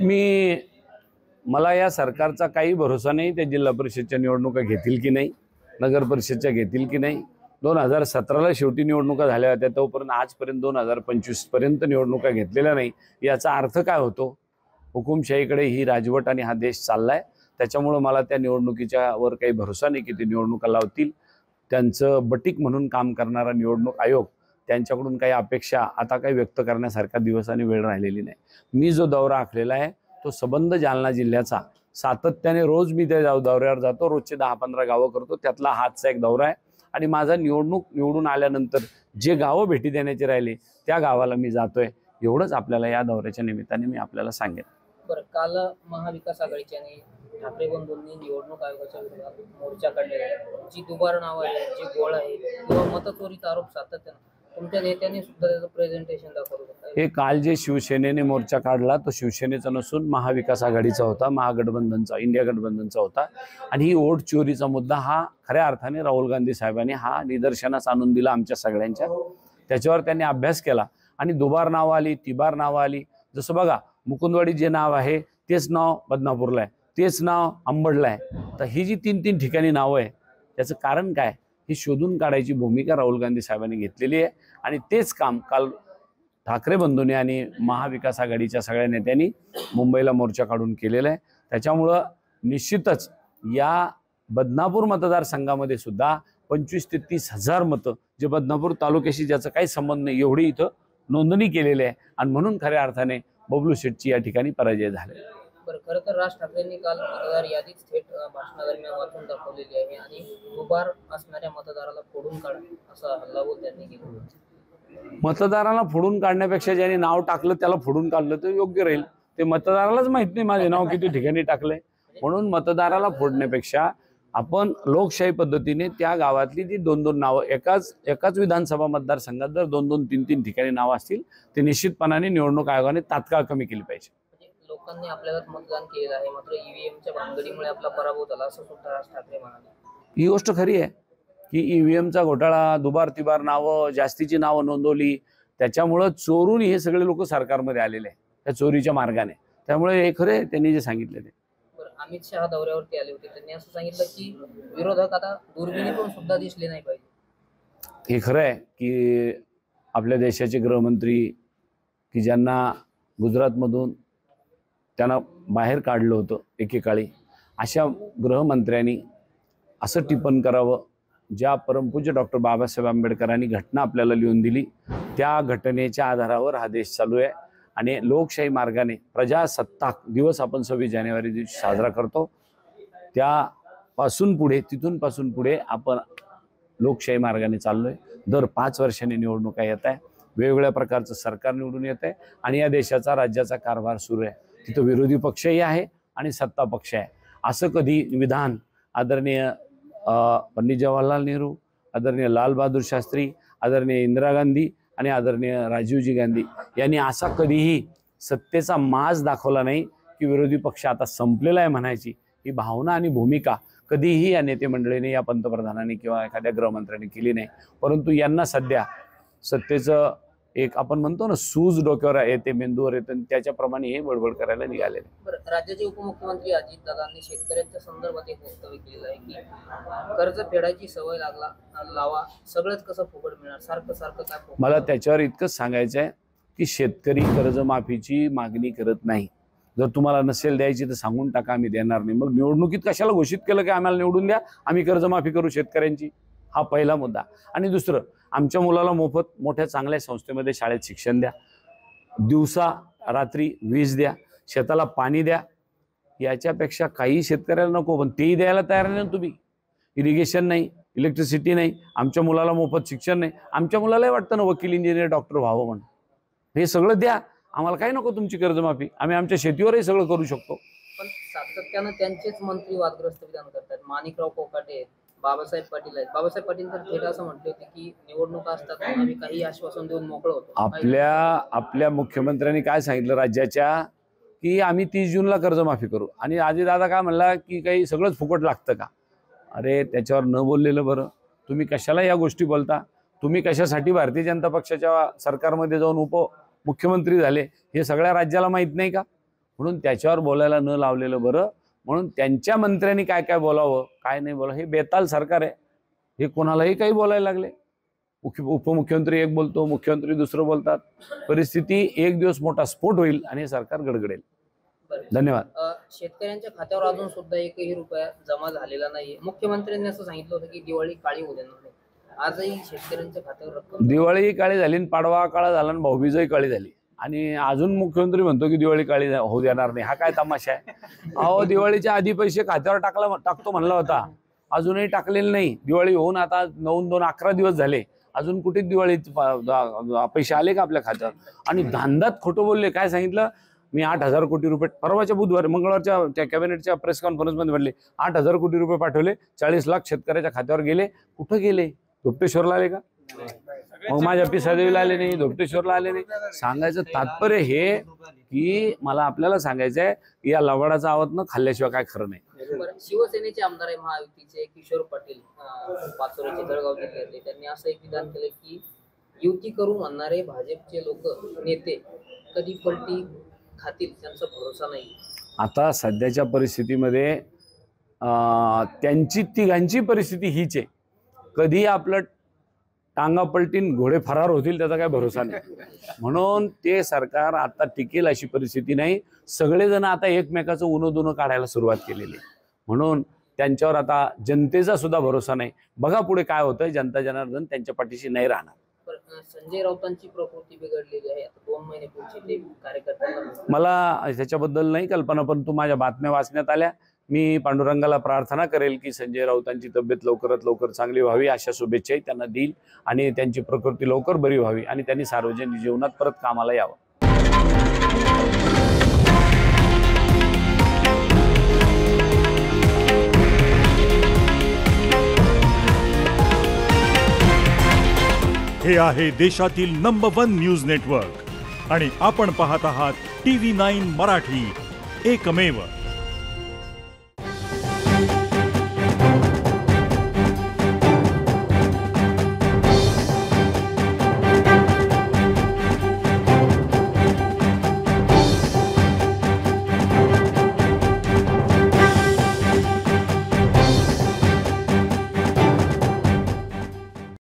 मी मला या सरकारचा काही भरोसा नाही। त्या जिल्हा परिषदच्या निवडणुका घेतील की नाही, नगर परिषदच्या घेतील की नाही। 2017ला शेवटी निवडणुका झाल्या होत्या, तोपर्यंत आजपर्यंत 2025 पर्यंत निवडणुका घेतलेल्या नाही। याचा अर्थ काय होतो? हुकुमशाहीकडे ही राजवट आणि हा देश चाललाय। त्याच्यामुळे मला त्या निवडणुकीच्या वर काही भरोसा नाही की ते निवडणुका लावतील। त्यांचं बटीक म्हणून काम करणारा निवडणूक आयोग, त्यांच्याकडून काही अपेक्षा आता काही व्यक्त करण्यासारखा दिवस आणि वेळ राहिलेली नाही। मी जो दौरा आखलेला आहे तो संबंध जालना जिल्ह्याचा, सातत्याने रोज मी त्या दौऱ्यावर जातो। रोजचे 10-15 गावं करतो, त्यातला हातचा एक दौरा आहे। आणि माझा निवडून आल्यानंतर जे गावं भेटी देण्याचे राहिले त्या गावाला मी जातोय। एवढंच आपल्याला या दौऱ्याच्या निमित्ताने मी आपल्याला सांगेन। बरं, काल महाविकास आघाडीच्या आणि ठाकरे बंधूंनी निवडणूक आयोगाच्या विरोधात मोर्चा काढलेला आहे। जी दुबार नाव आहे, जे गोळ आहे किंवा मतचोरीचा आरोप सातत्यानं तुमच्या नेत्यांनी सुद्धा त्याचं प्रेझेंटेशन दाखवलं होतं। हे काल जे शिवसेनेने मोर्चा काढला तो शिवसेनेचा नसून महाविकास आघाडीचा होता, महागठबंधनचा, इंडिया गठबंधनचा होता। आणि ही वोट चोरीचा मुद्दा हा खऱ्या अर्थाने राहुल गांधी साहेबांनी हा निदर्शनास आणून दिला आमच्या सगळ्यांच्या। त्याच्यावर त्यांनी अभ्यास केला आणि दुबार नाव आली, तिबार नाव आली। जसं बघा, मुकुंदवाडी जे नाव आहे तेच नाव बदनापूरला आहे, तेच नाव अंबडला आहे। तर ही जी 3-3 ठिकाणी नावं आहे, त्याचं कारण काय हे शोधून काढायची भूमिका राहुल गांधी साहेबांनी घेतलेली आहे। आणि तेच काम काल ठाकरे बंधूंनी आणि महाविकास आघाडीच्या सगळ्या नेत्यांनी मुंबईला मोर्चा काढून केलेला आहे। त्याच्यामुळं निश्चितच या बदनापूर मतदारसंघामध्ये सुद्धा 25 ते 30 हजार मतं, जे बदनापूर तालुक्याशी ज्याचा काही संबंध नाही, एवढी इथं नोंदणी केलेली आहे। आणि म्हणून खऱ्या अर्थाने बबलू शेठची या ठिकाणी पराजय झाले। बरं, खरं तर राज ठाकरेंनी काल मतदार यादीच थेट भाषणादरम्यान वाचून दाखवलेली आहे आणि दुबार असणाऱ्या मतदाराला फोडून काढा असा हल्लाबोल त्यांनी केला। मतदाराला फोडून काढण्यापेक्षा ज्यांनी नाव टाकलं त्याला फोडून काढलं तर योग्य राहील। ते मतदारालाच माहित नाही माझे नाव किती ठिकाणी टाकलंय, म्हणून मतदाराला फोडण्यापेक्षा आपण लोकशाही पद्धतीने त्या गावातली जी 2-2 नावं एकाच विधानसभा मतदारसंघात जर 2-2, 3-3 ठिकाणी नावं असतील ते निश्चितपणाने निवडणूक आयोगाने तात्काळ कमी केली पाहिजे। लोकांनी आपल्याला मतदान केलेलं आहे, मात्र ईव्हीएमच्या भानगडीमुळे आपला पराभव झाला असं सुद्धा राज ठाकरे म्हणाले। ही गोष्ट खरी आहे की ईव्हीएमचा घोटाळा, दुबार तिबार नावं, जास्तीची नावं नोंदवली, त्याच्यामुळं चोरून हे सगळे लोक सरकारमध्ये आलेले आहे त्या चोरीच्या मार्गाने। त्यामुळे हे खरे त्यांनी जे सांगितले ते। अमित शहा दौऱ्यावरती आले होते, त्यांनी असं सांगितलं की विरोधक आता दुर्बिणीतून सुद्धा दिसले नाही पाहिजे। हे खरं आहे की आपल्या देशाचे गृहमंत्री की ज्यांना गुजरातमधून त्यांना बाहेर काढलं होतं एकेकाळी, अशा गृहमंत्र्यांनी असं टिप्पण करावं ज्या परमपूज्य डॉक्टर बाबासाहेब आंबेडकरांनी घटना आपल्याला लिहून दिली त्या घटनेच्या आधारावर हा देश चालू आहे। आणि लोकशाही मार्गाने प्रजासत्ताक दिवस आपण 26 जानेवारी दिवशी साजरा करतो, तिथून पासून पुढे आपण लोकशाही मार्गाने चाललोय। दर 5 वर्षांनी निवडणुका येत आहे, वेगवेगळ्या प्रकारचं सरकार निवडून येत आहे आणि या देशाचा राज्याचा कारभार सुरू आहे। तिथं विरोधी पक्षही आहे आणि सत्ता पक्ष आहे। असं कधी विधान आदरणीय पंडित जवाहरलाल नेहरू, आदरणीय लाल बहादूर शास्त्री, आदरणीय इंदिरा गांधी आणि आदरणीय राजीवजी गांधी यांनी असा कधीही सत्तेचा माज दाखवला नाही की विरोधी पक्ष आता संपलेला आहे म्हणायची ही भावना आणि भूमिका कधीही या नेते मंडळीने, या पंतप्रधानांनी किंवा एखाद्या गृहमंत्र्यांनी केली नाही। परंतु यांना सध्या सत्तेचं एक आपण म्हणतो ना सूज डोक्यावर येते, मेंदूवर येते, त्याच्याप्रमाणे हे बडबड करायला निघाले। राज्याचे उपमुख्यमंत्री अजितदादांनी शेतकऱ्यांच्या संदर्भात एक वक्तव्य केलेलं आहे की कर्ज फेडायची सवय लावा, सगळंच कसं फुकट मिळणार, सारखं काय फुकट। मला त्याच्यावर इतकंच सांगायचं आहे की शेतकरी कर्जमाफीची मागणी करत नाही। जर तुम्हाला नसेल द्यायची तर सांगून टाका, आम्ही देणार नाही। मग निवडणुकीत कशाला घोषित केलं की आम्हाला निवडून द्या, आम्ही कर्जमाफी करू शेतकऱ्यांची? हा पहिला मुद्दा। आणि दुसरं, आमच्या मुलाला मोफत मोठ्या चांगल्या संस्थेमध्ये शाळेत शिक्षण द्या, दिवसा रात्री वीज द्या, शेताला पाणी द्या। याच्यापेक्षा काही शेतकऱ्याला नको, पण तेही द्यायला तयार नाही तुम्ही। इरिगेशन नाही, इलेक्ट्रिसिटी नाही, आमच्या मुलाला मोफत शिक्षण नाही। आमच्या मुलालाही वाटतं ना वकील, इंजिनियर, डॉक्टर व्हावं म्हणून। हे सगळं द्या, आम्हाला काही नको तुमची कर्जमाफी, आम्ही आमच्या शेतीवरही सगळं करू शकतो। पण सातत्यानं त्यांचेच मंत्री वादग्रस्त विधान करतात। माणिकराव कोकाटे, बाबासाहेब पाटील आहेत। बाबासाहेब पाटील तर थेट असं म्हटले होते की निवडणुका असतात आम्ही काही आश्वासन देऊन मोकळं होतो। आपल्या मुख्यमंत्र्यांनी काय सांगितलं राज्याच्या की आम्ही 30 जूनला कर्जमाफी करू, आणि अजितदादा काय म्हणला की काही सगळंच फुकट लागतं का? अरे त्याच्यावर न बोललेलं बरं। तुम्ही कशाला या गोष्टी बोलता? तुम्ही कशासाठी भारतीय जनता पक्षाच्या सरकारमध्ये जाऊन उपमुख्यमंत्री झाले हे सगळ्या राज्याला माहीत नाही का? म्हणून त्याच्यावर बोलायला न लावलेलं बरं. म्हणून त्यांच्या मंत्र्यांनी काय काय बोलावं काय नाही बोलावं, हे बेताल सरकार आहे. हे कोणालाही काही बोलायला लागले. उपमुख्यमंत्री एक बोलतो, मुख्यमंत्री दुसरं बोलतात. परिस्थिती एक दिवस मोठा स्फोट होईल आणि हे सरकार गडगडेल. धन्यवाद. शेतकऱ्यांच्या खात्यावर अजून सुद्धा एकही रुपया जमा झालेला नाहीये. मुख्यमंत्र्यांनी असं सांगितलं होतं की दिवाळी काळी होऊ देणार नाही. आजही शेतकऱ्यांच्या खात्यावर रक्कम. दिवाळी काळी झाली, पाडवा काळा झाला आणि भाऊबीजही काळी झाली आणि अजून मुख्यमंत्री म्हणतो की दिवाळी काळी होऊ देणार नाही. हा काय तमाशा आहे? अहो, दिवाळीच्या आधी पैसे खात्यावर टाकतो म्हणला होता, अजूनही टाकलेले नाही. दिवाळी होऊन आता 9-11 दिवस झाले, अजून कुठे दिवाळी पैसे आले का आपल्या खात्यावर? आणि धांदात खोटं बोलले. काय सांगितलं? मी 8,000 कोटी रुपये परवाच्या मंगळवारच्या त्या कॅबिनेटच्या प्रेस कॉन्फरन्समध्ये म्हटले 8,000 कोटी रुपये पाठवले, 40 लाख शेतकऱ्याच्या खात्यावर गेले. कुठं गेले? धोपटेश्वरला आले का? मग माझ्या पिसादेवीला आले नाही, धोपटेश्वरला आले नाही. सांगायचं तात्पर्य हे की मला आपल्याला सांगायचं आहे, या लवाडाचा आवाज न खाल्ल्याशिवाय काय खरं नाही. शिवसेनेचे आमदार आहे महायुतीचे किशोर पाटील, पाचोऱ्याचे जळगाव जिल्ह्यातले, त्यांनी असं एक विधान केलं की युती करू म्हणणारे भाजपचे लोक नेते कधी पलटी खातील त्यांचा भरोसा नाही. आता सध्याच्या परिस्थितीमध्ये त्यांची तिघांची परिस्थिती हीच आहे. कधी आपलं टांगा पलटीन घोडे फरार होतील त्याचा काय भरोसा नाही. म्हणून ते सरकार आता टिकेल अशी परिस्थिती नाही. सगळेजण आता एकमेकाचं उनो काढायला सुरुवात केलेली आहे. म्हणून त्यांच्यावर आता जनतेचा सुद्धा भरोसा नाही. बघा पुढे काय होतंय. जनता जनार्दन त्यांच्या पाठीशी नाही राहणार. संजय राऊतांची प्रकृती बिघडलेली आहे. आता 2 महिन्यापूर्वी ते कार्यकर्त्यांना. मला त्याच्याबद्दल नाही कल्पना, पण तू माझ्या बातम्या वाचण्यात आल्या. मी पांडुरंगाला प्रार्थना करेल की संजय राऊतांची तब्येत लवकरात लवकर चांगली व्हावी, अशा शुभेच्छाही त्यांना देईल आणि त्यांची प्रकृती लवकर बरी व्हावी आणि त्यांनी सार्वजनिक जीवनात परत कामाला यावं. हे आहे देशातील नंबर 1 न्यूज नेटवर्क आणि आपण पाहत आहात TV9 मराठी, एकमेव.